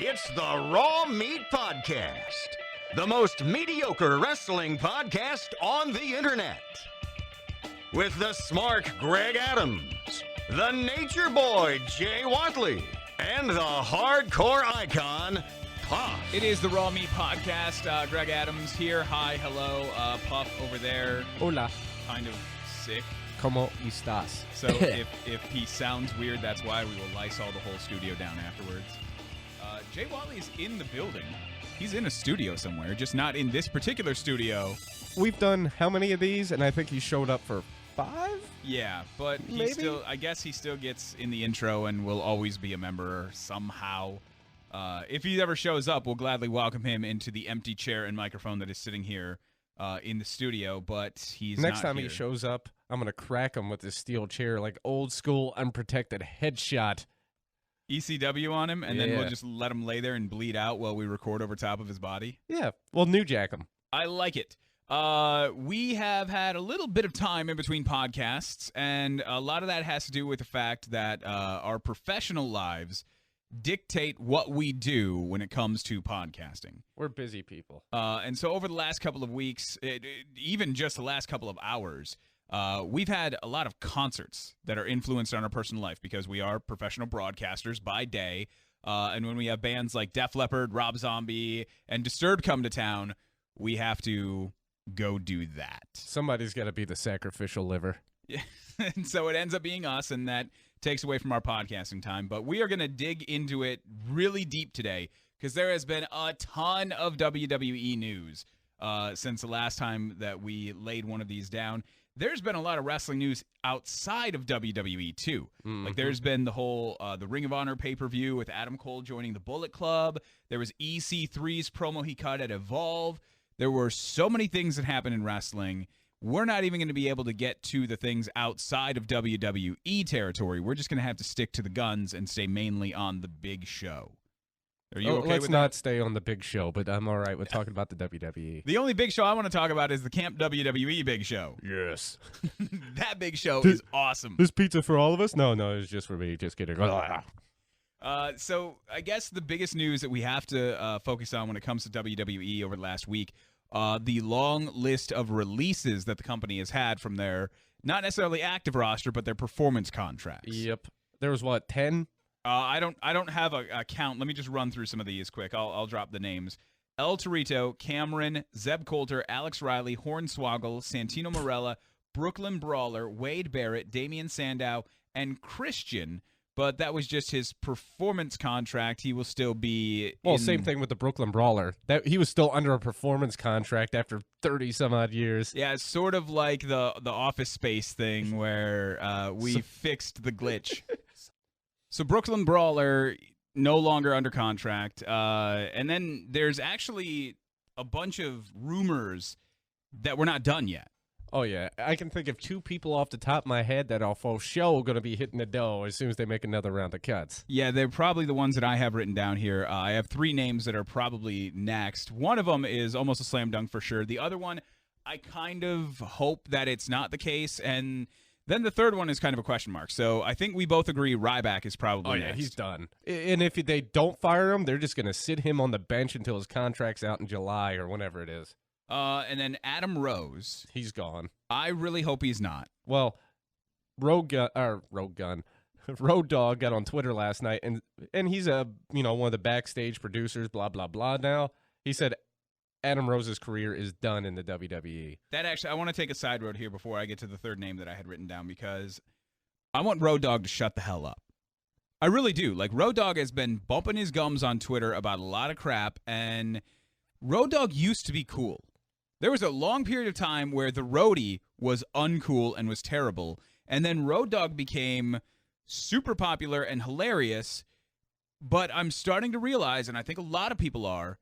It's the Raw Meat Podcast, the most mediocre wrestling podcast on the internet. With the smart Greg Adams, the nature boy Jay Watley, and the hardcore icon Puff. It is the Raw Meat Podcast. Greg Adams here. Hi, hello. Puff over there. Hola. Kind of sick. ¿Cómo estás? So if he sounds weird, that's why. We will Lysol the whole studio down afterwards. Jay Watley is in the building. He's in a studio somewhere, just not in this particular studio. We've done how many of these? And I think he showed up for 5? Yeah, but I guess he still gets in the intro and will always be a member somehow. If he ever shows up, we'll gladly welcome him into the empty chair and microphone that is sitting here in the studio, but he's Next not time here. he shows up, I'm going to crack him with this steel chair, like old school unprotected headshot. ECW on him, and then we'll just let him lay there and bleed out while we record over top of his body. Yeah, we'll New Jack him. I like it. We have had a little bit of time in between podcasts, and a lot of that has to do with the fact that our professional lives dictate what we do when it comes to podcasting. We're busy people. And so over the last couple of weeks, even just the last couple of hours, we've had a lot of concerts that are influenced on our personal life because we are professional broadcasters by day. And when we have bands like Def Leppard, Rob Zombie, and Disturbed come to town, we have to go do that. Somebody's got to be the sacrificial liver. Yeah. And so it ends up being us, and that takes away from our podcasting time. But we are going to dig into it really deep today because there has been a ton of WWE news since the last time that we laid one of these down. There's been a lot of wrestling news outside of WWE, too. Mm-hmm. Like, there's been the whole the Ring of Honor pay-per-view with Adam Cole joining the Bullet Club. There was EC3's promo he cut at Evolve. There were so many things that happened in wrestling. We're not even going to be able to get to the things outside of WWE territory. We're just going to have to stick to the guns and stay mainly on the big show. Are you okay let's with not that? stay on the big show, but I'm all right with talking about the WWE. The only big show I want to talk about is the Camp WWE big show. Yes. That big show is awesome. This pizza for all of us? No, it's just for me. Just kidding. So I guess the biggest news that we have to focus on when it comes to WWE over the last week, the long list of releases that the company has had from their, not necessarily active roster, but their performance contracts. Yep. There was, 10? I don't have a count. Let me just run through some of these quick. I'll drop the names. El Torito, Cameron, Zeb Coulter, Alex Riley, Hornswoggle, Santino Marella, Brooklyn Brawler, Wade Barrett, Damian Sandow, and Christian. But that was just his performance contract. He will still be same thing with the Brooklyn Brawler. That he was still under a performance contract after 30-some-odd years. Yeah, it's sort of like the Office Space thing where we fixed the glitch. So Brooklyn Brawler, no longer under contract. And then there's actually a bunch of rumors that we're not done yet. Oh, yeah. I can think of 2 people off the top of my head that are for sure going to be hitting the dough as soon as they make another round of cuts. Yeah, they're probably the ones that I have written down here. I have 3 names that are probably next. One of them is almost a slam dunk for sure. The other one, I kind of hope that it's not the case. And then the third one is kind of a question mark. So I think we both agree Ryback is probably next. He's done. And if they don't fire him, they're just going to sit him on the bench until his contract's out in July or whenever it is. And then Adam Rose. He's gone. I really hope he's not. Well, Road Dogg got on Twitter last night, and he's one of the backstage producers, blah, blah, blah now. He said Adam Rose's career is done in the WWE. That actually, I want to take a side road here before I get to the third name that I had written down because I want Road Dogg to shut the hell up. I really do. Like, Road Dogg has been bumping his gums on Twitter about a lot of crap, and Road Dogg used to be cool. There was a long period of time where the roadie was uncool and was terrible, and then Road Dogg became super popular and hilarious, but I'm starting to realize, and I think a lot of people are,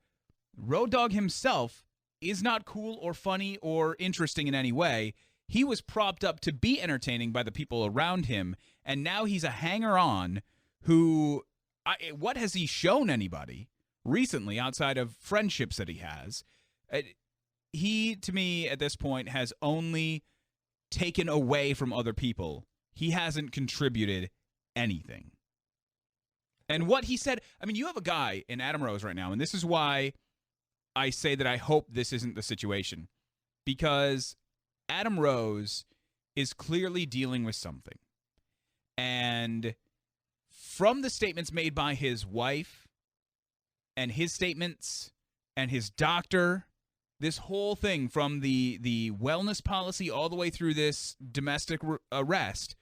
Road Dogg himself is not cool or funny or interesting in any way. He was propped up to be entertaining by the people around him, and now he's a hanger-on who, what has he shown anybody recently outside of friendships that he has? He, to me, at this point, has only taken away from other people. He hasn't contributed anything. And what he said, I mean, you have a guy in Adam Rose right now, and this is why I say that I hope this isn't the situation, because Adam Rose is clearly dealing with something. And from the statements made by his wife and his statements and his doctor, this whole thing from the wellness policy all the way through this domestic arrest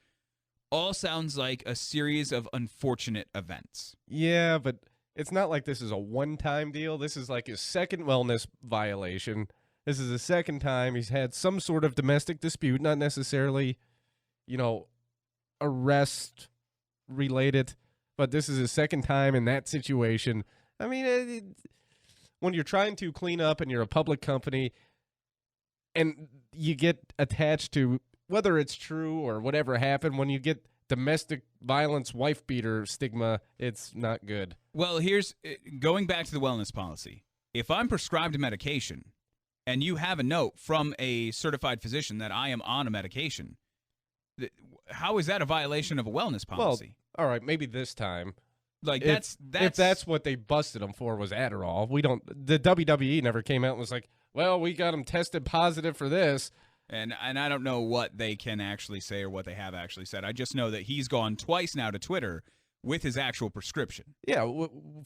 all sounds like a series of unfortunate events. Yeah, but it's not like this is a one-time deal. This is like his second wellness violation. This is the second time he's had some sort of domestic dispute, not necessarily, arrest related, but this is his second time in that situation. I mean, when you're trying to clean up and you're a public company and you get attached to whether it's true or whatever happened, when you get domestic violence wife beater stigma, it's not good. Well, here's going back to the wellness policy. If I'm prescribed a medication and you have a note from a certified physician that I am on a medication, how is that a violation of a wellness policy? Well, all right, maybe this time. Like if that's what they busted him for was Adderall. The WWE never came out and was like, well, we got him tested positive for this. And I don't know what they can actually say or what they have actually said. I just know that he's gone twice now to Twitter with his actual prescription. Yeah,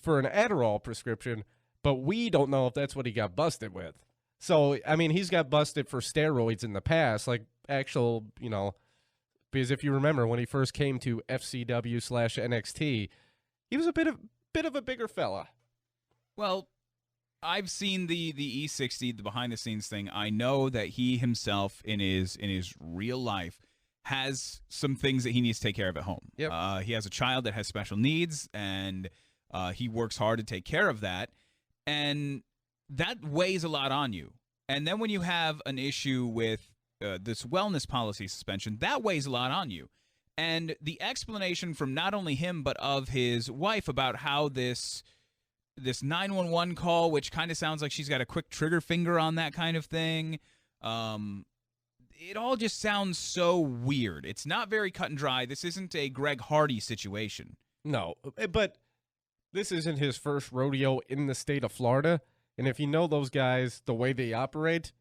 for an Adderall prescription, but we don't know if that's what he got busted with. So, I mean, he's got busted for steroids in the past, like actual, because if you remember when he first came to FCW/NXT, he was a bit of a bigger fella. Well, I've seen the E60, the behind the scenes thing. I know that he himself in his real life has some things that he needs to take care of at home. Yep. He has a child that has special needs, and he works hard to take care of that, and that weighs a lot on you. And then when you have an issue with this wellness policy suspension, that weighs a lot on you. And the explanation from not only him but of his wife about how this 911 call, which kind of sounds like she's got a quick trigger finger on that kind of thing. It all just sounds so weird. It's not very cut and dry. This isn't a Greg Hardy situation. No, but this isn't his first rodeo in the state of Florida. And if you know those guys, the way they operate,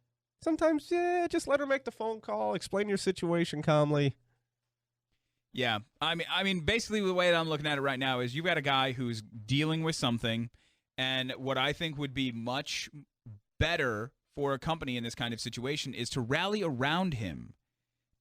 sometimes, just let her make the phone call, explain your situation calmly. Yeah, I mean, basically the way that I'm looking at it right now is you've got a guy who's dealing with something, and what I think would be much better for a company in this kind of situation is to rally around him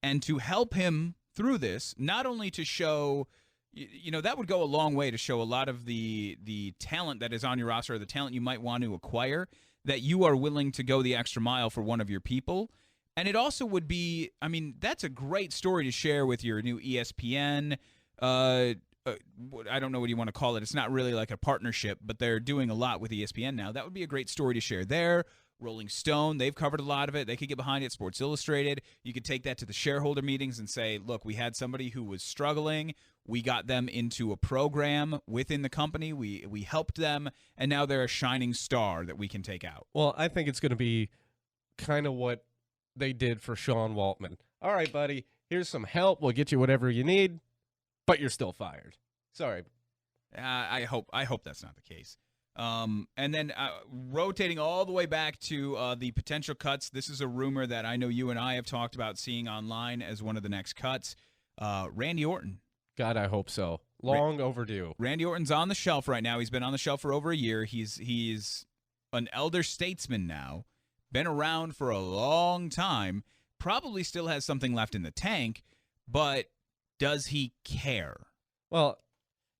and to help him through this, not only to show, that would go a long way to show a lot of the talent that is on your roster or the talent you might want to acquire, that you are willing to go the extra mile for one of your people. And it also would be, that's a great story to share with your new ESPN. I don't know what you want to call it. It's not really like a partnership, but they're doing a lot with ESPN now. That would be a great story to share there. Rolling Stone, they've covered a lot of it. They could get behind it. Sports Illustrated. You could take that to the shareholder meetings and say, look, we had somebody who was struggling. We got them into a program within the company. We helped them, and now they're a shining star that we can take out. Well, I think it's going to be kind of what they did for Sean Waltman. All right, buddy, here's some help. We'll get you whatever you need, but you're still fired. Sorry. I hope that's not the case. And then rotating all the way back to the potential cuts. This is a rumor that I know you and I have talked about seeing online as one of the next cuts. Randy Orton. God, I hope so. Long overdue. Randy Orton's on the shelf right now. He's been on the shelf for over a year. He's an elder statesman now. Been around for a long time, probably still has something left in the tank, but does he care? Well,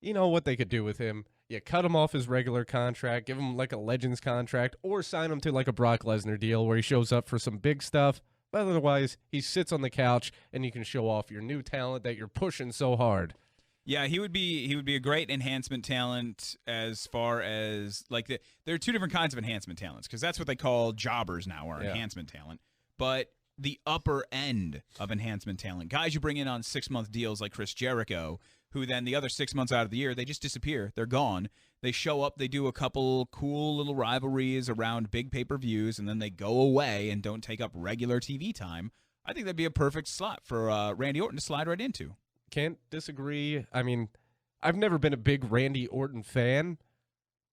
you know what they could do with him? You cut him off his regular contract, give him like a Legends contract, or sign him to like a Brock Lesnar deal where he shows up for some big stuff. But otherwise, he sits on the couch and you can show off your new talent that you're pushing so hard. Yeah, he would be a great enhancement talent as far as there are two different kinds of enhancement talents because that's what they call jobbers now or enhancement talent. But the upper end of enhancement talent, guys you bring in on 6-month deals like Chris Jericho, who then the other 6 months out of the year, they just disappear. They're gone. They show up, they do a couple cool little rivalries around big pay-per-views, and then they go away and don't take up regular TV time. I think that'd be a perfect slot for Randy Orton to slide right into. Can't disagree. I mean, I've never been a big Randy Orton fan,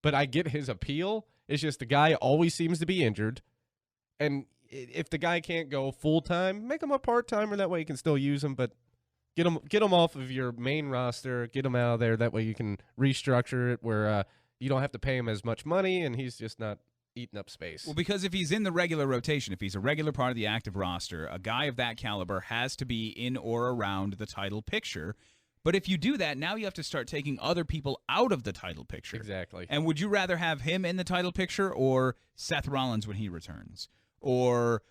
but I get his appeal. It's just the guy always seems to be injured. And if the guy can't go full-time, make him a part-timer. That way you can still use him, but get him off of your main roster. Get him out of there. That way you can restructure it where you don't have to pay him as much money, and he's just not eating up space. Well, because if he's in the regular rotation, if he's a regular part of the active roster, a guy of that caliber has to be in or around the title picture. But if you do that, now you have to start taking other people out of the title picture. Exactly. And would you rather have him in the title picture or Seth Rollins when he returns? Or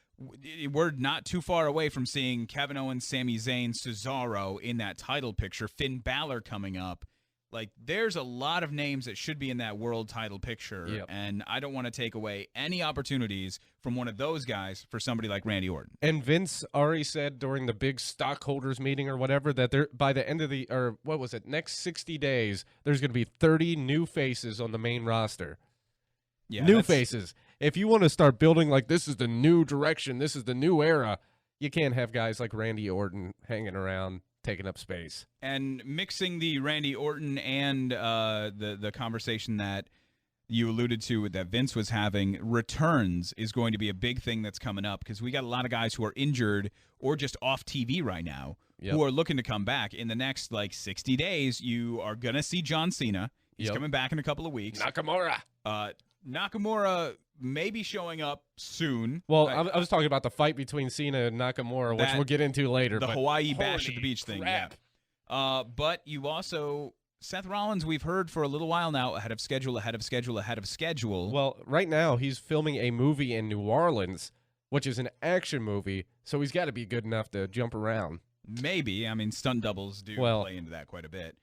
we're not too far away from seeing Kevin Owens, Sami Zayn, Cesaro in that title picture, Finn Balor coming up. Like, there's a lot of names that should be in that world title picture, and I don't want to take away any opportunities from one of those guys for somebody like Randy Orton. And Vince already said during the big stockholders meeting or whatever that there by the end of the next 60 days, there's going to be 30 new faces on the main roster. Yeah, new faces. If you want to start building like this is the new direction, this is the new era, you can't have guys like Randy Orton hanging around taking up space. And mixing the Randy Orton and the conversation that you alluded to that Vince was having, returns is going to be a big thing that's coming up because we got a lot of guys who are injured or just off TV right now who are looking to come back. In the next, 60 days, you are going to see John Cena. He's coming back in a couple of weeks. Nakamura may be showing up soon. Well, I was talking about the fight between Cena and Nakamura, which we'll get into later. The Hawaii Bash at the Beach thing, yeah. But you also, Seth Rollins, we've heard for a little while now, ahead of schedule. Well, right now he's filming a movie in New Orleans, which is an action movie, so he's got to be good enough to jump around. Maybe. I mean, stunt doubles do play into that quite a bit.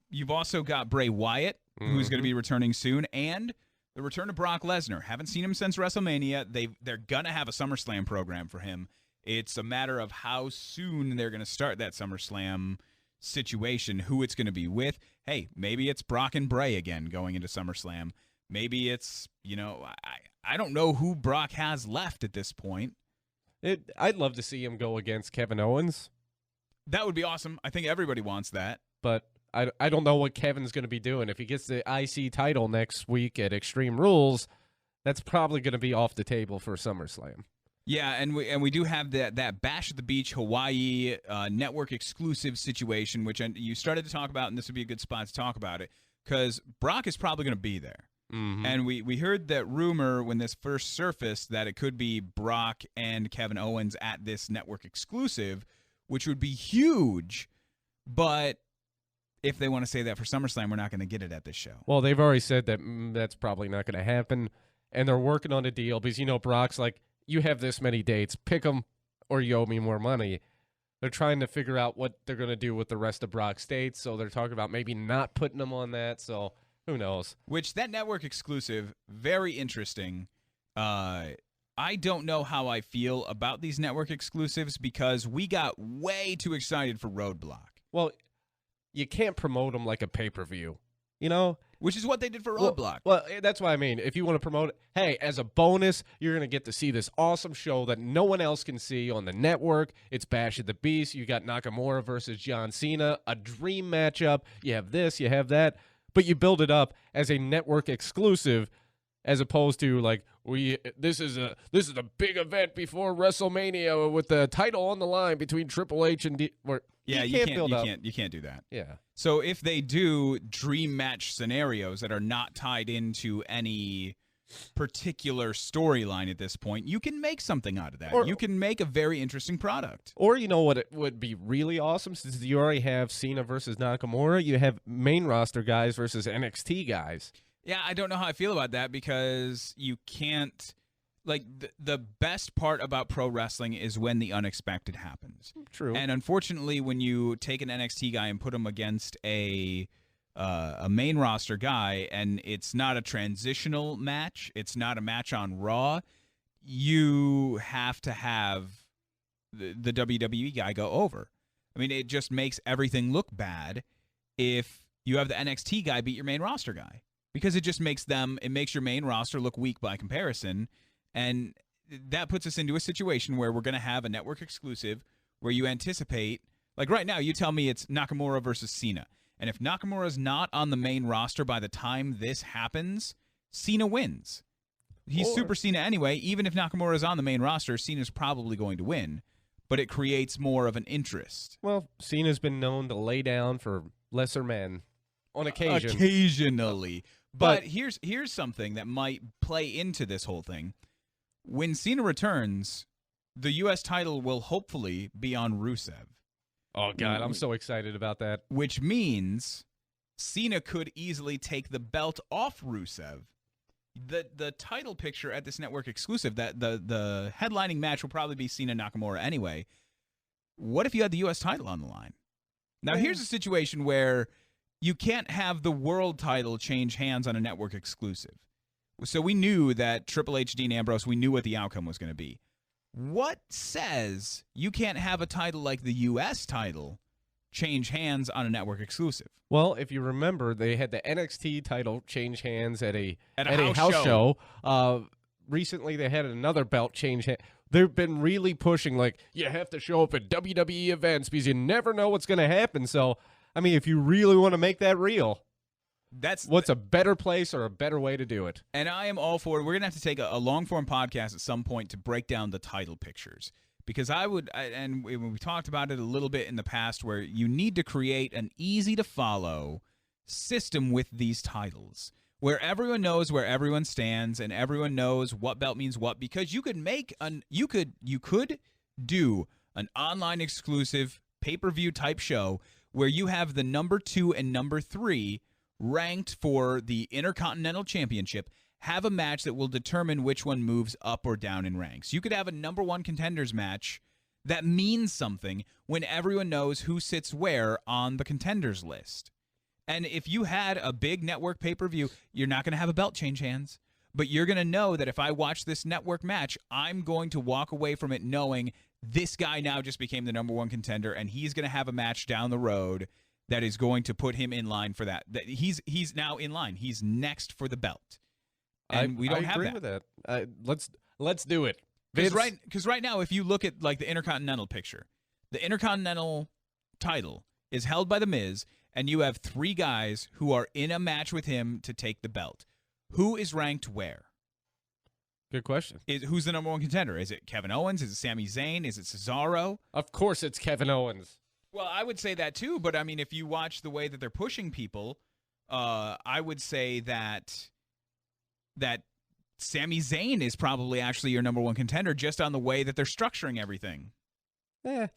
You've also got Bray Wyatt, who's going to be returning soon, and the return of Brock Lesnar. Haven't seen him since WrestleMania. They're going to have a SummerSlam program for him. It's a matter of how soon they're going to start that SummerSlam situation, who it's going to be with. Hey, maybe it's Brock and Bray again going into SummerSlam. Maybe it's, I don't know who Brock has left at this point. I'd love to see him go against Kevin Owens. That would be awesome. I think everybody wants that. But I don't know what Kevin's going to be doing. If he gets the IC title next week at Extreme Rules, that's probably going to be off the table for SummerSlam. Yeah, and we do have that Bash at the Beach Hawaii network exclusive situation, which you started to talk about, and this would be a good spot to talk about it, because Brock is probably going to be there. Mm-hmm. And we heard that rumor when this first surfaced that it could be Brock and Kevin Owens at this network exclusive, which would be huge, but if they want to say that for SummerSlam, we're not going to get it at this show. Well, they've already said that that's probably not going to happen, and they're working on a deal because, Brock's like, you have this many dates, pick them, or you owe me more money. They're trying to figure out what they're going to do with the rest of Brock's dates, so they're talking about maybe not putting them on that, so who knows. Which, that network exclusive, very interesting. I don't know how I feel about these network exclusives because we got way too excited for Roadblock. Well, you can't promote them like a pay-per-view, Which is what they did for Roadblock. Well, that's what I mean. If you want to promote it, hey, as a bonus, you're going to get to see this awesome show that no one else can see on the network. It's Bash at the Beast. You got Nakamura versus John Cena, a dream matchup. You have this, you have that. But you build it up as a network exclusive as opposed to this is a big event before WrestleMania with the title on the line between Triple H and you can't do that. Yeah. So if they do dream match scenarios that are not tied into any particular storyline at this point, you can make something out of that. You can make a very interesting product. Or what it would be really awesome, since you already have Cena versus Nakamura, you have main roster guys versus NXT guys. Yeah, I don't know how I feel about that because you can't. The best part about pro wrestling is when the unexpected happens. True. And unfortunately, when you take an NXT guy and put him against a main roster guy, and it's not a transitional match, it's not a match on Raw, you have to have the WWE guy go over. I mean, it just makes everything look bad if you have the NXT guy beat your main roster guy, because it makes your main roster look weak by comparison. And that puts us into a situation where we're going to have a network exclusive where you anticipate, right now, you tell me it's Nakamura versus Cena. And if Nakamura's not on the main roster by the time this happens, Cena wins. He's Super Cena anyway. Even if Nakamura's on the main roster, Cena's probably going to win. But it creates more of an interest. Well, Cena's been known to lay down for lesser men on occasion. Occasionally. But here's something that might play into this whole thing. When Cena returns, the U.S. title will hopefully be on Rusev. Oh, God, I'm so excited about that. Which means Cena could easily take the belt off Rusev. The title picture at this network exclusive, that the headlining match will probably be Cena Nakamura anyway. What if you had the U.S. title on the line? Now, here's a situation where you can't have the world title change hands on a network exclusive. So we knew that Triple H, Dean Ambrose, we knew what the outcome was going to be. What says you can't have a title like the U.S. title change hands on a network exclusive? Well, if you remember, they had the NXT title change hands at a house show. Recently, they had another belt change hands. They've been really pushing, like, you have to show up at WWE events because you never know what's going to happen. So, I mean, if you really want to make that real, what's a better place or a better way to do it? And I am all for it. We're going to have to take a long-form podcast at some point to break down the title pictures. Because and we talked about it a little bit in the past, where you need to create an easy-to-follow system with these titles, where everyone knows where everyone stands and everyone knows what belt means what. Because you could you could do an online exclusive pay-per-view type show where you have the number 2 and number 3 ranked for the Intercontinental Championship, have a match that will determine which one moves up or down in ranks. You could have a number 1 contenders match that means something when everyone knows who sits where on the contenders list. And if you had a big network pay-per-view, you're not going to have a belt change hands, but you're going to know that if I watch this network match, I'm going to walk away from it knowing this guy now just became the number 1 contender, and he's going to have a match down the road that is going to put him in line for that. He's now in line. He's next for the belt. And we don't have that. I agree with that. Let's do it. Because right now, if you look at like the Intercontinental picture, the Intercontinental title is held by The Miz, and you have 3 guys who are in a match with him to take the belt. Who is ranked where? Good question. Who's the number 1 contender? Is it Kevin Owens? Is it Sami Zayn? Is it Cesaro? Of course it's Kevin Owens. Well, I would say that too, but I mean, if you watch the way that they're pushing people, I would say that Sami Zayn is probably actually your number 1 contender just on the way that they're structuring everything. Yeah,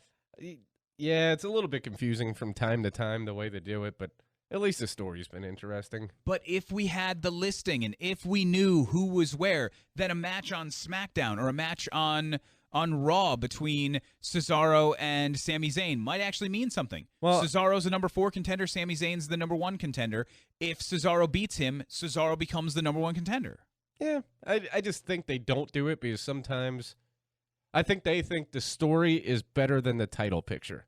it's a little bit confusing from time to time the way they do it, but at least the story's been interesting. But if we had the listing and if we knew who was where, then a match on SmackDown or a match on Raw between Cesaro and Sami Zayn might actually mean something. Well, Cesaro's the number 4 contender. Sami Zayn's the number 1 contender. If Cesaro beats him, Cesaro becomes the number 1 contender. Yeah, I just think they don't do it because sometimes I think they think the story is better than the title picture.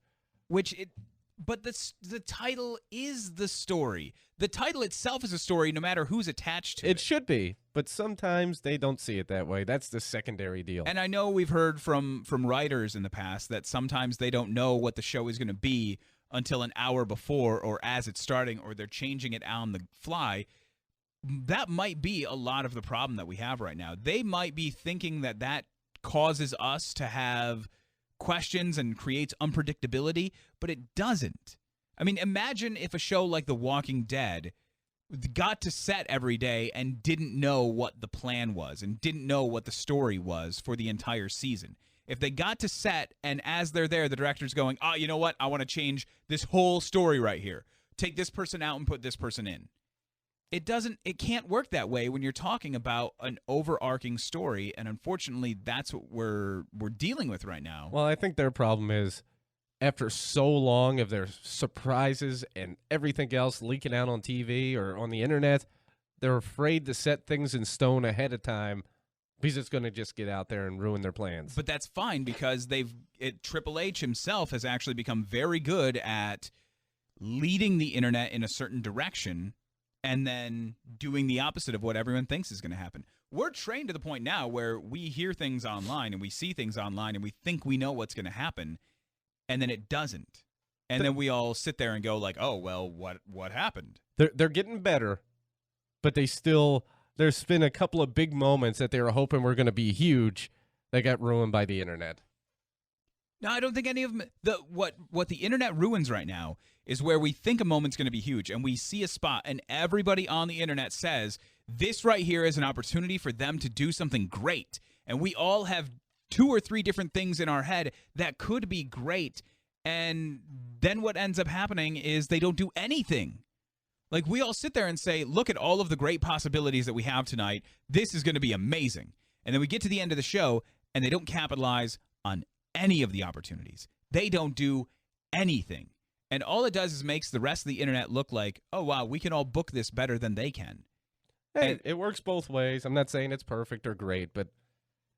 But the title is the story. The title itself is a story no matter who's attached to it. It should be, but sometimes they don't see it that way. That's the secondary deal. And I know we've heard from writers in the past that sometimes they don't know what the show is going to be until an hour before or as it's starting, or they're changing it on the fly. That might be a lot of the problem that we have right now. They might be thinking that causes us to have questions and creates unpredictability, but it doesn't. I mean, imagine if a show like The Walking Dead got to set every day and didn't know what the plan was and didn't know what the story was for the entire season. If they got to set and as they're there, the director's going, oh, you know what? I want to change this whole story right here. Take this person out and put this person in. It can't work that way when you're talking about an overarching story, and unfortunately, that's what we're dealing with right now. Well, I think their problem is after so long of their surprises and everything else leaking out on TV or on the internet, they're afraid to set things in stone ahead of time because it's going to just get out there and ruin their plans. But that's fine because Triple H himself has actually become very good at leading the internet in a certain direction and then doing the opposite of what everyone thinks is going to happen. We're trained to the point now where we hear things online and we see things online and we think we know what's going to happen, and then it doesn't. And then we all sit there and go like, oh, well, what happened? They're getting better, but there's been a couple of big moments that they were hoping were going to be huge that got ruined by the internet. No, I don't think any of them. What the internet ruins right now is where we think a moment's going to be huge, and we see a spot, and everybody on the internet says this right here is an opportunity for them to do something great, and we all have 2 or 3 different things in our head that could be great, and then what ends up happening is they don't do anything. Like, we all sit there and say, look at all of the great possibilities that we have tonight. This is going to be amazing. And then we get to the end of the show, and they don't capitalize on any of the opportunities. They don't do anything. And all it does is makes the rest of the internet look like, oh, wow, we can all book this better than they can. Hey, And it works both ways. I'm not saying it's perfect or great, but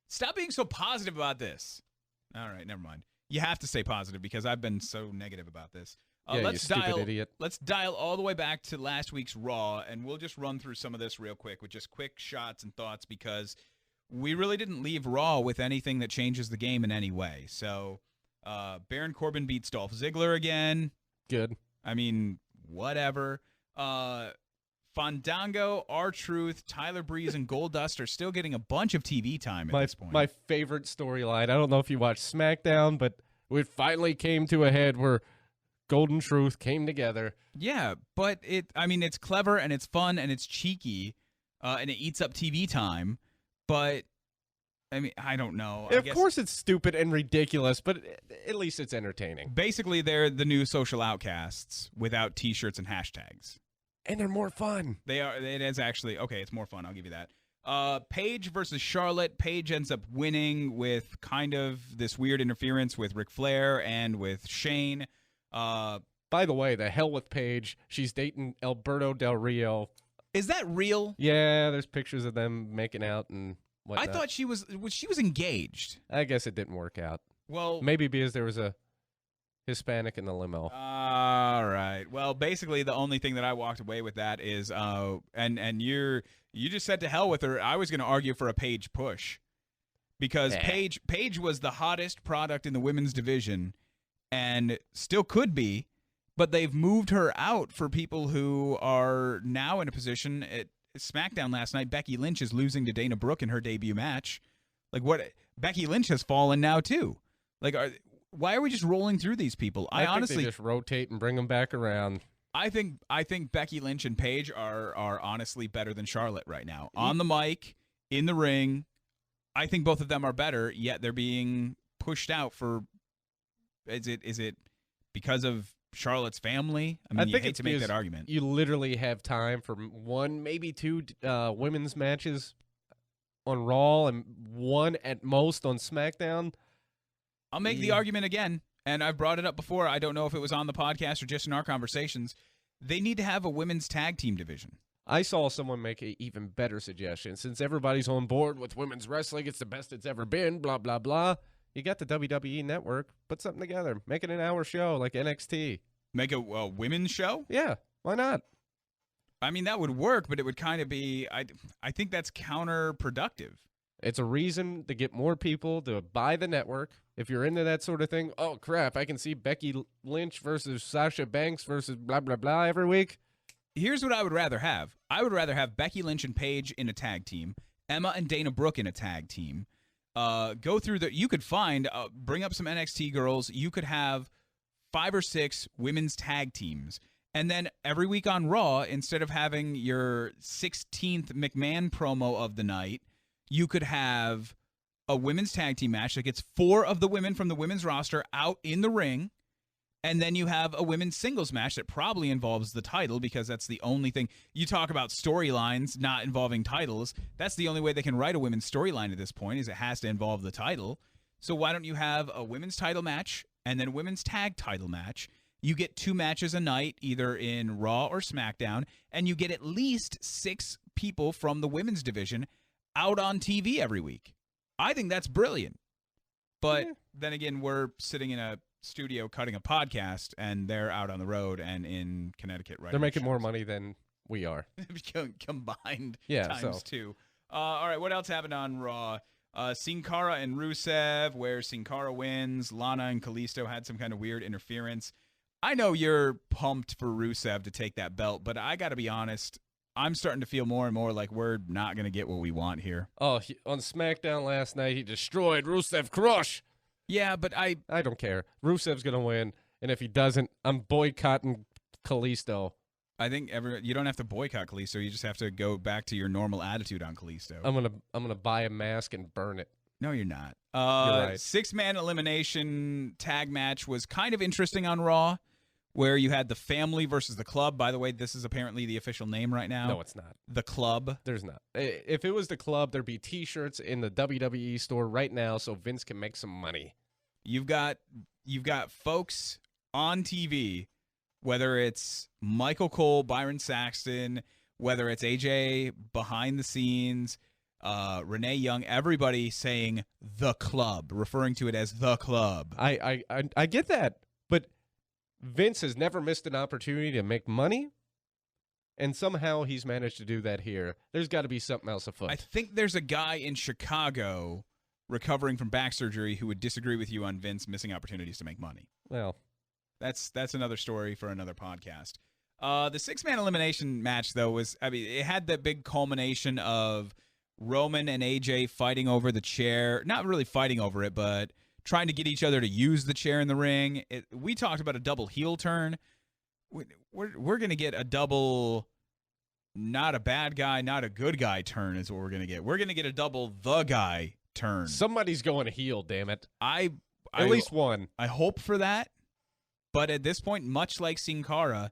stop being so positive about this. All right, never mind. You have to stay positive because I've been so negative about this. yeah, you stupid idiot. Let's dial all the way back to last week's Raw, and we'll just run through some of this real quick with just quick shots and thoughts because we really didn't leave Raw with anything that changes the game in any way. So Baron Corbin beats Dolph Ziggler again. Good. I mean, whatever. Fandango, R-Truth, Tyler Breeze, and Goldust are still getting a bunch of TV time at this point. My favorite storyline. I don't know if you watched SmackDown, but it finally came to a head where Golden Truth came together. Yeah, but it's clever and it's fun and it's cheeky, and it eats up TV time. But I mean, I don't know. Of course, it's stupid and ridiculous, but at least it's entertaining. Basically, they're the new social outcasts without T-shirts and hashtags. And they're more fun. They are. It is actually okay. It's more fun. I'll give you that. Paige versus Charlotte. Paige ends up winning with kind of this weird interference with Ric Flair and with Shane. By the way, the hell with Paige. She's dating Alberto Del Rio. Is that real? Yeah, there's pictures of them making out and whatnot. I thought she was engaged. I guess it didn't work out. Well, maybe because there was a Hispanic in the limo. All right. Well, basically, the only thing that I walked away with that is, and you just said to hell with her. I was going to argue for a Paige push because Paige was the hottest product in the women's division, and still could be, but they've moved her out for people who are now in a position at SmackDown last night. Becky Lynch is losing to Dana Brooke in her debut match. Like, what? Becky Lynch has fallen now too. Like, why are we just rolling through these people? I honestly think they just rotate and bring them back around. I think Becky Lynch and Paige are honestly better than Charlotte right now. On the mic, in the ring, I think both of them are better, yet they're being pushed out for is it because of Charlotte's family? I mean, you hate to make that argument. You literally have time for 1, maybe 2 women's matches on Raw and 1 at most on SmackDown. I'll make the argument again, and I've brought it up before. I don't know if it was on the podcast or just in our conversations. They need to have a women's tag team division. I saw someone make an even better suggestion. Since everybody's on board with women's wrestling, it's the best it's ever been, blah, blah, blah. You got the WWE Network. Put something together. Make it an hour show like NXT. Make a women's show? Yeah, why not? I mean, that would work, but it would kind of be I think that's counterproductive. It's a reason to get more people to buy the network. If you're into that sort of thing, oh, crap, I can see Becky Lynch versus Sasha Banks versus blah, blah, blah every week. Here's what I would rather have. I would rather have Becky Lynch and Paige in a tag team, Emma and Dana Brooke in a tag team. Go through you could find, bring up some NXT girls. You could have 5 or 6 women's tag teams. And then every week on Raw, instead of having your 16th McMahon promo of the night, you could have a women's tag team match that gets 4 of the women from the women's roster out in the ring. And then you have a women's singles match that probably involves the title because that's the only thing. You talk about storylines not involving titles. That's the only way they can write a women's storyline at this point is it has to involve the title. So why don't you have a women's title match and then a women's tag title match? You get 2 matches a night, either in Raw or SmackDown, and you get at least 6 people from the women's division out on TV every week. I think that's brilliant. But then again, we're sitting in a studio cutting a podcast, and they're out on the road and in Connecticut right now. They're making more money than we are. Combined times 2. All right, what else happened on Raw? Sin Cara and Rusev, where Sin Cara wins. Lana and Kalisto had some kind of weird interference. I know you're pumped for Rusev to take that belt, but I got to be honest, I'm starting to feel more and more like we're not going to get what we want here. Oh, on SmackDown last night, he destroyed Rusev Crush. Yeah, but I don't care. Rusev's going to win, and if he doesn't, I'm boycotting Kalisto. I think you don't have to boycott Kalisto. You just have to go back to your normal attitude on Kalisto. I'm gonna buy a mask and burn it. No, you're not. You're right. 6-man elimination tag match was kind of interesting on Raw, where you had the family versus the club. By the way, this is apparently the official name right now. No, it's not. The club. There's not. If it was the club, there'd be T-shirts in the WWE store right now, so Vince can make some money. You've got folks on TV, whether it's Michael Cole, Byron Saxton, whether it's AJ behind the scenes, Renee Young, everybody saying the club, referring to it as the club. I get that, but Vince has never missed an opportunity to make money, and somehow he's managed to do that here. There's got to be something else afoot. I think there's a guy in Chicago recovering from back surgery who would disagree with you on Vince missing opportunities to make money. Well, that's another story for another podcast. The 6-man elimination match, though, it had that big culmination of Roman and AJ fighting over the chair. Not really fighting over it, but trying to get each other to use the chair in the ring. We talked about a double heel turn. We're going to get a double, not a bad guy, not a good guy turn is what we're going to get. We're going to get a double the guy turn. Somebody's going heel, damn it. At least one. I hope for that. But at this point, much like Sin Cara,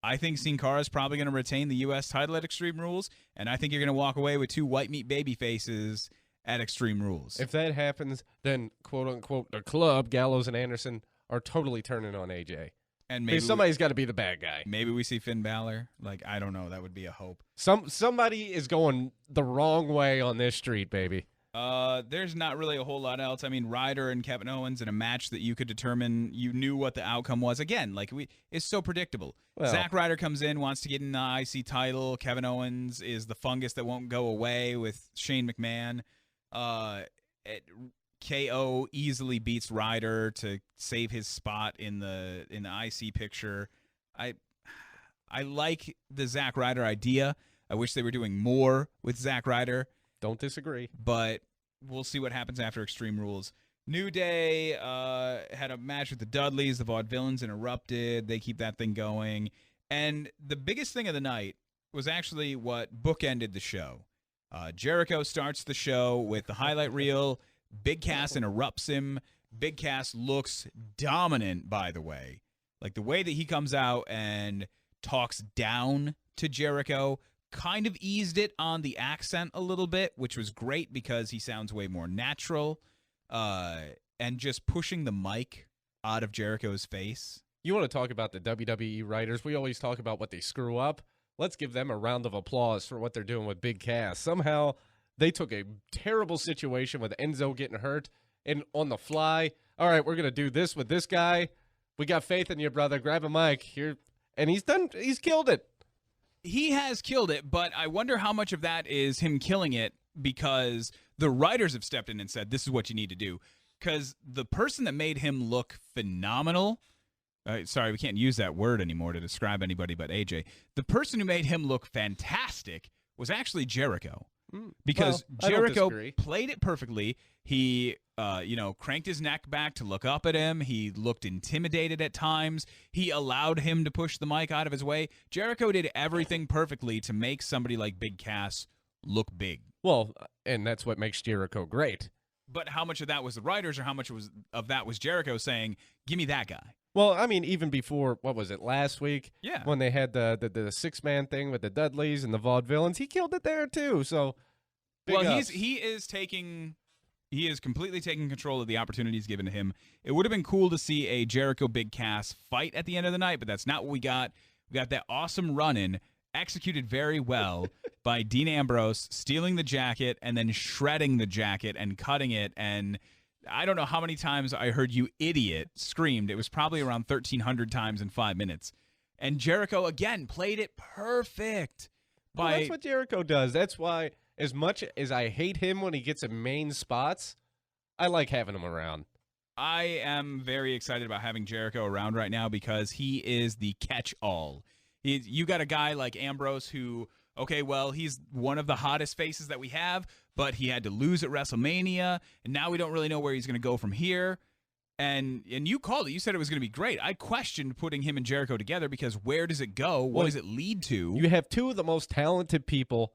I think Sin Cara is probably going to retain the U.S. title at Extreme Rules, and I think you're going to walk away with 2 white meat baby faces at Extreme Rules. If that happens, then quote-unquote the club, Gallows and Anderson, are totally turning on AJ. And maybe somebody's got to be the bad guy. Maybe we see Finn Balor. I don't know. That would be a hope. Somebody is going the wrong way on this street, baby. There's not really a whole lot else. I mean, Ryder and Kevin Owens in a match that you could determine you knew what the outcome was. Again, it's so predictable. Well, Zack Ryder comes in, wants to get in the IC title. Kevin Owens is the fungus that won't go away with Shane McMahon. KO easily beats Ryder to save his spot in the IC picture. I like the Zack Ryder idea. I wish they were doing more with Zack Ryder. Don't disagree. But we'll see what happens after Extreme Rules. New Day had a match with the Dudleys. The Vaudevillains interrupted. They keep that thing going. And the biggest thing of the night was actually what bookended the show. Jericho starts the show with the highlight reel. Big Cass interrupts him. Big Cass looks dominant, by the way. Like the way that he comes out and talks down to Jericho kind of eased it on the accent a little bit, which was great because he sounds way more natural. And just pushing the mic out of Jericho's face. You want to talk about the WWE writers? We always talk about what they screw up. Let's give them a round of applause for what they're doing with Big Cass. Somehow they took a terrible situation with Enzo getting hurt, and on the fly, all right, we're going to do this with this guy. We got faith in you, brother. Grab a mic here. And he's killed it. He has killed it, but I wonder how much of that is him killing it because the writers have stepped in and said, this is what you need to do. Because the person that made him look phenomenal, sorry, we can't use that word anymore to describe anybody but AJ. The person who made him look fantastic was actually Jericho. Because Jericho played it perfectly. He, cranked his neck back to look up at him. He looked intimidated at times. He allowed him to push the mic out of his way. Jericho did everything perfectly to make somebody like Big Cass look big. Well, and that's what makes Jericho great. But how much of that was the writers or how much of that was Jericho saying, give me that guy? Well, I mean, even before, what was it, last week? Yeah. When they had the 6-man thing with the Dudleys and the Vaudevillains, he killed it there too. So, he is completely taking control of the opportunities given to him. It would have been cool to see a Jericho Big Cass fight at the end of the night, but that's not what we got. We got that awesome run-in, executed very well by Dean Ambrose, stealing the jacket and then shredding the jacket and cutting it. And I don't know how many times I heard "you idiot" screamed. It was probably around 1,300 times in 5 minutes. And Jericho, again, played it perfect. Well, that's what Jericho does. That's why, as much as I hate him when he gets in main spots, I like having him around. I am very excited about having Jericho around right now because he is the catch-all. You got a guy like Ambrose who, okay, well, he's one of the hottest faces that we have, but he had to lose at WrestleMania, and now we don't really know where he's going to go from here. And you called it. You said it was going to be great. I questioned putting him and Jericho together because where does it go? What does it lead to? You have two of the most talented people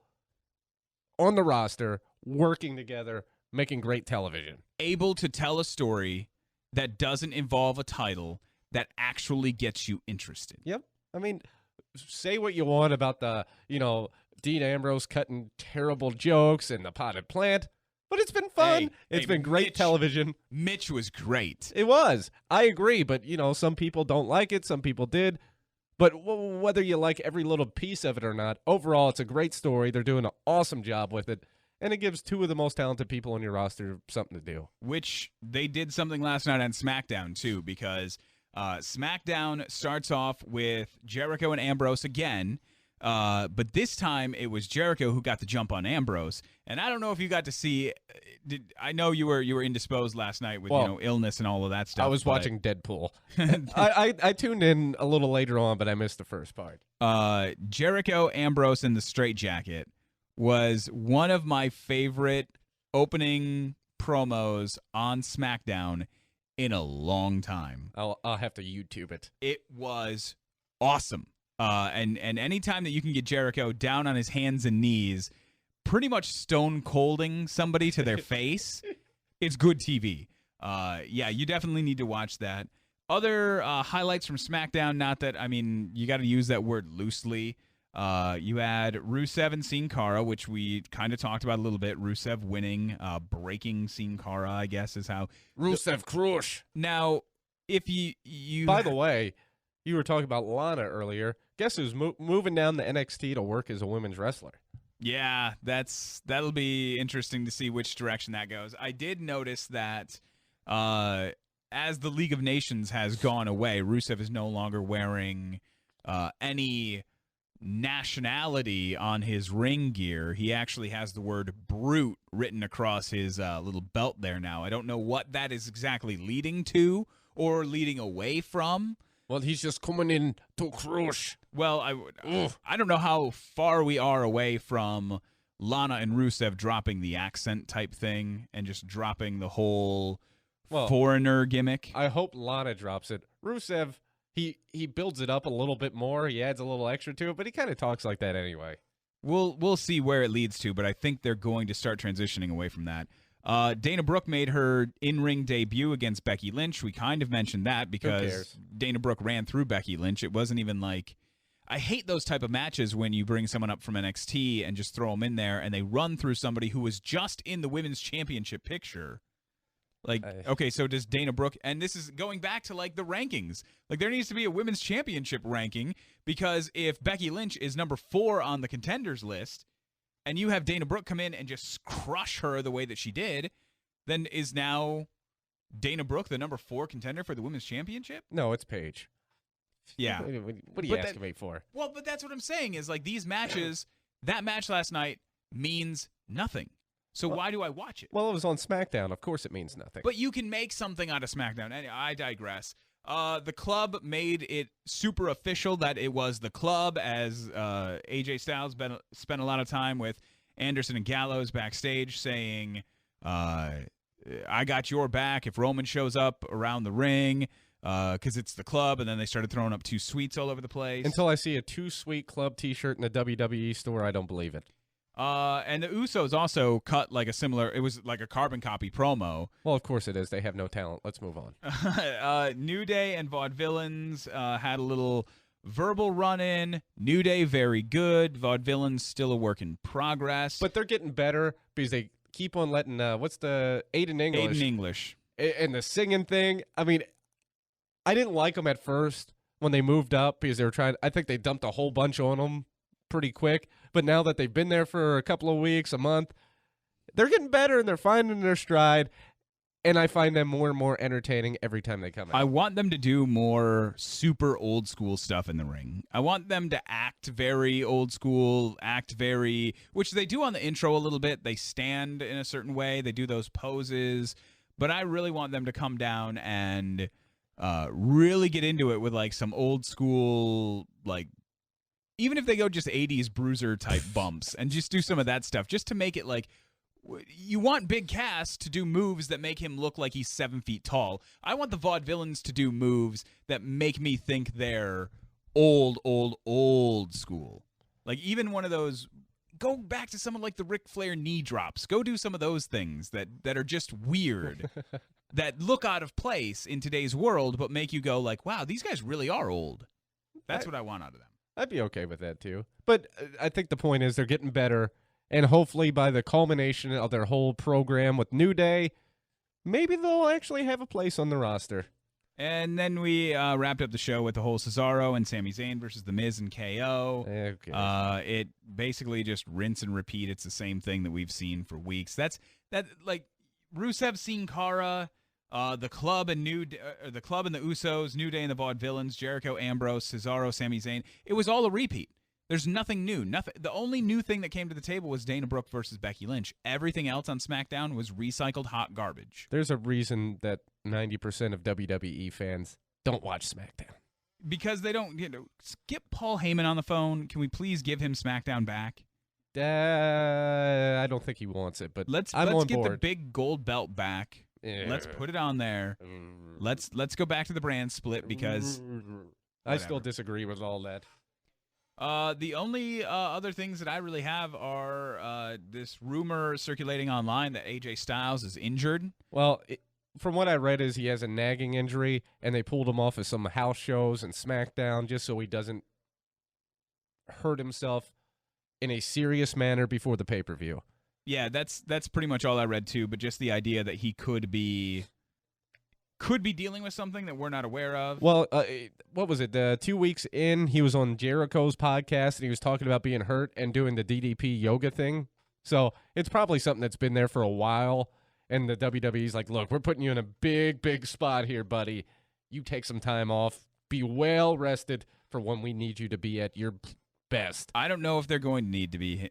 on the roster working together, making great television. Able to tell a story that doesn't involve a title that actually gets you interested. Yep. I mean, say what you want about the, Dean Ambrose cutting terrible jokes and the potted plant, but it's been fun. It's been great television. Mitch was great. It was. I agree, but, some people don't like it. Some people did. But whether you like every little piece of it or not, overall, it's a great story. They're doing an awesome job with it. And it gives two of the most talented people on your roster something to do. Which they did something last night on SmackDown, too, because SmackDown starts off with Jericho and Ambrose again. But this time it was Jericho who got the jump on Ambrose. And I don't know if you got to see. I know you were indisposed last night with illness and all of that stuff. I was watching Deadpool. I tuned in a little later on, but I missed the first part. Jericho Ambrose in the straitjacket was one of my favorite opening promos on SmackDown in a long time. I'll have to YouTube it. It was awesome. And anytime that you can get Jericho down on his hands and knees, pretty much stone colding somebody to their face, it's good TV. Yeah, you definitely need to watch that. Other highlights from SmackDown, not that, you got to use that word loosely. You had Rusev and Sin Cara, which we kind of talked about a little bit. Rusev winning, breaking Sin Cara, I guess is how. Rusev crush. Now, if you By the way, you were talking about Lana earlier. Guess who's moving down to NXT to work as a women's wrestler? Yeah, that'll be interesting to see which direction that goes. I did notice that as the League of Nations has gone away, Rusev is no longer wearing any nationality on his ring gear. He actually has the word brute written across his little belt there now. I don't know what that is exactly leading to or leading away from. Well, he's just coming in to crush. Well, I don't know how far we are away from Lana and Rusev dropping the accent type thing and just dropping the whole foreigner gimmick. I hope Lana drops it. Rusev, he builds it up a little bit more. He adds a little extra to it, but he kind of talks like that anyway. We'll see where it leads to, but I think they're going to start transitioning away from that. Dana Brooke made her in-ring debut against Becky Lynch. We kind of mentioned that because Dana Brooke ran through Becky Lynch. It wasn't even like... I hate those type of matches when you bring someone up from NXT and just throw them in there and they run through somebody who was just in the Women's Championship picture. Like, okay, so does Dana Brooke... And this is going back to, like, the rankings. Like, there needs to be a Women's Championship ranking because if Becky Lynch is number 4 on the contenders list... and you have Dana Brooke come in and just crush her the way that she did, then is now Dana Brooke the number 4 contender for the Women's Championship? No, it's Paige. Yeah. What are you asking me for? Well, but that's what I'm saying is, like, these matches, that match last night means nothing. So why do I watch it? Well, it was on SmackDown. Of course it means nothing. But you can make something out of SmackDown. I digress. The club made it super official that it was the club, as AJ Styles spent a lot of time with Anderson and Gallows backstage saying, I got your back if Roman shows up around the ring, because it's the club, and then they started throwing up 2 sweets all over the place. Until I see a 2 Sweet Club t-shirt in the WWE store, I don't believe it. And the Usos also cut like a similar, it was like a carbon copy promo. Well, of course it is. They have no talent. Let's move on. New Day and Vaudevillains had a little verbal run-in. New Day, very good. Vaudevillains, still a work in progress. But they're getting better because they keep on letting, what's the, Aiden English. Aiden English. And the singing thing. I mean, I didn't like them at first when they moved up because they were trying, I think they dumped a whole bunch on them pretty quick. But now that they've been there for a couple of weeks, a month, they're getting better and they're finding their stride. And I find them more and more entertaining every time they come out. I want them to do more super old school stuff in the ring. I want them to act very old school, which they do on the intro a little bit. They stand in a certain way. They do those poses. but I really want them to come down and really get into it with like some old school, like, even if they go just 80s bruiser type bumps and just do some of that stuff just to make it like, you want Big Cass to do moves that make him look like he's 7 feet tall. I want the Vaudevillains to do moves that make me think they're old school. Like even one of those, go back to some of like the Ric Flair knee drops. Go do some of those things that are just weird, that look out of place in today's world, but make you go like, wow, these guys really are old. That's what I want out of them. I'd be okay with that too. But I think the point is they're getting better. And hopefully by the culmination of their whole program with New Day, maybe they'll actually have a place on the roster. And then we wrapped up the show with the whole Cesaro and Sami Zayn versus The Miz and KO. Okay. It basically just rinse and repeat. It's the same thing that we've seen for weeks. That like Rusev, Sin Cara, the Club and the Usos, New Day and the Vaudevillains, Jericho, Ambrose, Cesaro, Sami Zayn. It was all a repeat. There's nothing new. Nothing. The only new thing that came to the table was Dana Brooke versus Becky Lynch. Everything else on SmackDown was recycled hot garbage. There's a reason that 90% of WWE fans don't watch SmackDown. Because they don't, get Paul Heyman on the phone. Can we please give him SmackDown back? I don't think he wants it, but let's get board. The big gold belt back. Yeah. Let's put it on there. Let's go back to the brand split because I still disagree with all that. The only other things that I really have are this rumor circulating online that AJ Styles is injured. Well, from what I read is he has a nagging injury, and they pulled him off of some house shows and SmackDown just so he doesn't hurt himself in a serious manner before the pay-per-view. Yeah, that's pretty much all I read too, but just the idea that he could be dealing with something that we're not aware of. Well, what was it? 2 weeks in, he was on Jericho's podcast, and he was talking about being hurt and doing the DDP yoga thing. So it's probably something that's been there for a while, and the WWE's like, look, we're putting you in a big, big spot here, buddy. You take some time off. Be well rested for when we need you to be at your best. I don't know if they're going to need to be.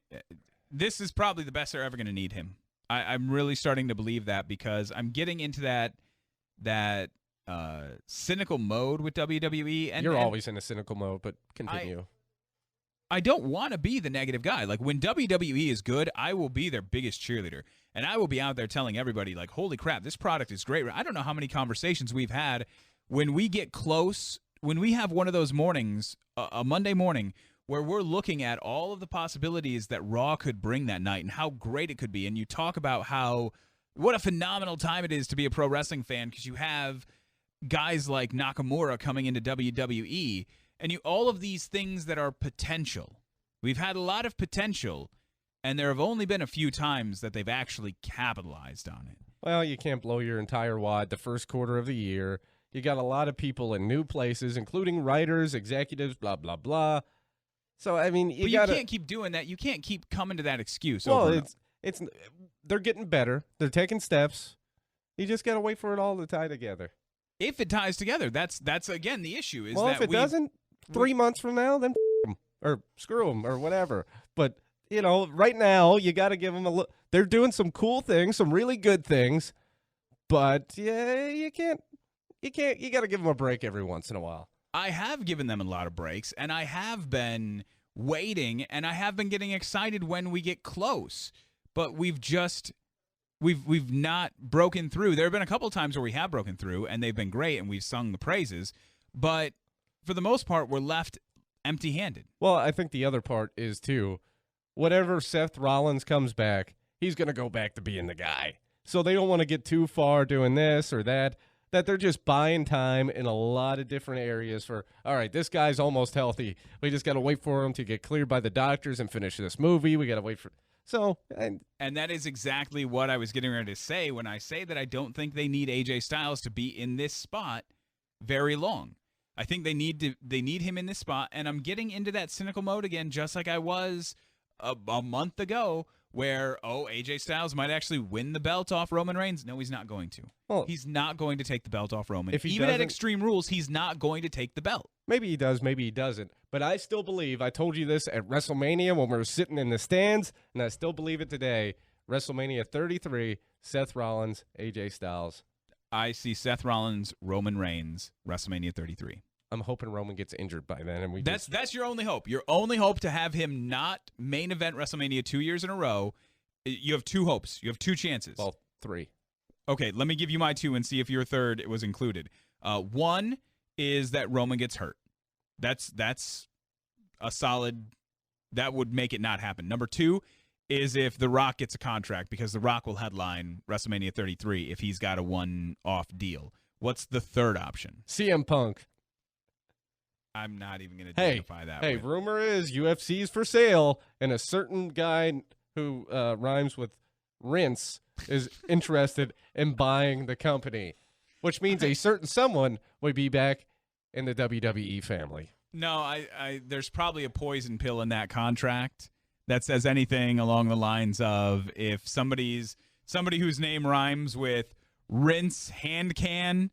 This is probably the best they're ever going to need him. I'm really starting to believe that because I'm getting into that cynical mode with WWE. And you're always in a cynical mode, but continue. I don't want to be the negative guy. Like when WWE is good, I will be their biggest cheerleader. And I will be out there telling everybody like, holy crap, this product is great. I don't know how many conversations we've had when we get close, when we have one of those mornings, a Monday morning, where we're looking at all of the possibilities that Raw could bring that night and how great it could be. And you talk about what a phenomenal time it is to be a pro wrestling fan because you have guys like Nakamura coming into WWE and all of these things that are potential. We've had a lot of potential, and there have only been a few times that they've actually capitalized on it. Well, you can't blow your entire wad the first quarter of the year. You got a lot of people in new places, including writers, executives, blah, blah, blah. So, I mean, you can't keep doing that. You can't keep coming to that excuse. Well, they're getting better. They're taking steps. You just got to wait for it all to tie together. If it ties together, that's again the issue. Is well, that if it doesn't, 3 months from now, then them or screw them or whatever. But right now you got to give them a look. They're doing some cool things, some really good things, but yeah, you can't. You got to give them a break every once in a while. I have given them a lot of breaks, and I have been waiting, and I have been getting excited when we get close. But we've not broken through. There have been a couple times where we have broken through, and they've been great, and we've sung the praises. But for the most part, we're left empty-handed. Well, I think the other part is, too, whatever Seth Rollins comes back, he's going to go back to being the guy. So they don't want to get too far doing this or that they're just buying time in a lot of different areas for, all right, this guy's almost healthy. We just got to wait for him to get cleared by the doctors and finish this movie. We got to wait for... So, and that is exactly what I was getting ready to say when I say that I don't think they need AJ Styles to be in this spot very long. I think they need him in this spot, and I'm getting into that cynical mode again, just like I was a month ago, where AJ Styles might actually win the belt off Roman Reigns. No, he's not going to. Well, he's not going to take the belt off Roman. Even at Extreme Rules, he's not going to take the belt. Maybe he does, maybe he doesn't. But I still believe, I told you this at WrestleMania when we were sitting in the stands, and I still believe it today, WrestleMania 33, Seth Rollins, AJ Styles. I see Seth Rollins, Roman Reigns, WrestleMania 33. I'm hoping Roman gets injured by then, and That's your only hope. Your only hope to have him not main event WrestleMania 2 years in a row. You have two hopes. You have two chances. Well, three. Okay, let me give you my two and see if your third was included. One is that Roman gets hurt. That's a solid. That would make it not happen. Number two is if The Rock gets a contract, because The Rock will headline WrestleMania 33 if he's got a one-off deal. What's the third option? CM Punk. I'm not even going to identify that. Hey, with. rumor is UFC's for sale, and a certain guy who rhymes with rinse is interested in buying the company, which means a certain someone would be back in the WWE family. No, I there's probably a poison pill in that contract that says anything along the lines of if somebody whose name rhymes with rinse hand can,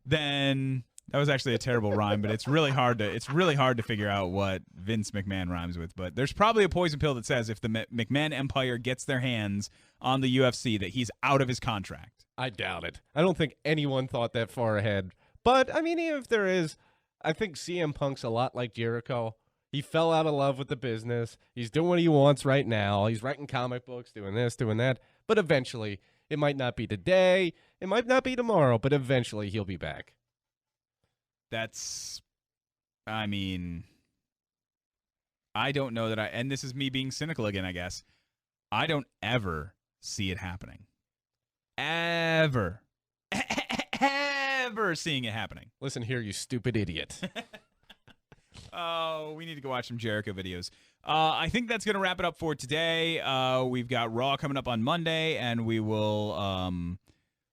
then that was actually a terrible rhyme, but it's really hard to figure out what Vince McMahon rhymes with. But there's probably a poison pill that says if the McMahon Empire gets their hands on the UFC, that he's out of his contract. I doubt it. I don't think anyone thought that far ahead. But I mean, even if there is, I think CM Punk's a lot like Jericho. He fell out of love with the business. He's doing what he wants right now. He's writing comic books, doing this, doing that. But eventually, it might not be today, it might not be tomorrow, but eventually he'll be back. I don't know that and this is me being cynical again, I guess. I don't ever see it happening. Ever seeing it happening. Listen here, you stupid idiot. Oh, we need to go watch some Jericho videos. I think that's going to wrap it up for today. We've got Raw coming up on Monday, and we will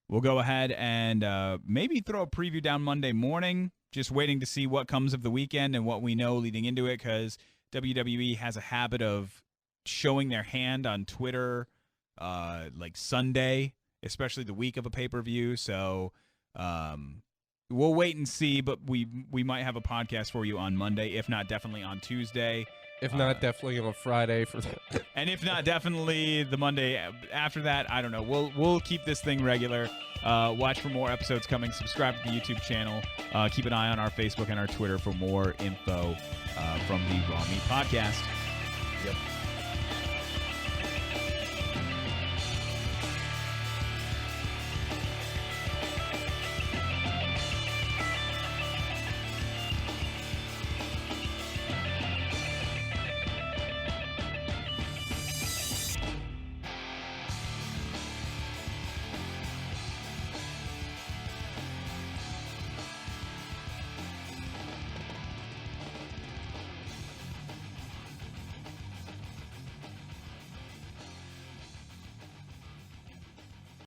we'll go ahead and maybe throw a preview down Monday morning. Just waiting to see what comes of the weekend and what we know leading into it, because WWE has a habit of showing their hand on Twitter like Sunday, especially the week of a pay-per-view. So we'll wait and see, but we might have a podcast for you on Monday, if not definitely on Tuesday. If not, definitely on Friday for that. And if not, definitely the Monday after that. I don't know. We'll keep this thing regular. Watch for more episodes coming. Subscribe to the YouTube channel. Keep an eye on our Facebook and our Twitter for more info from the Raw Meat Podcast. Yep.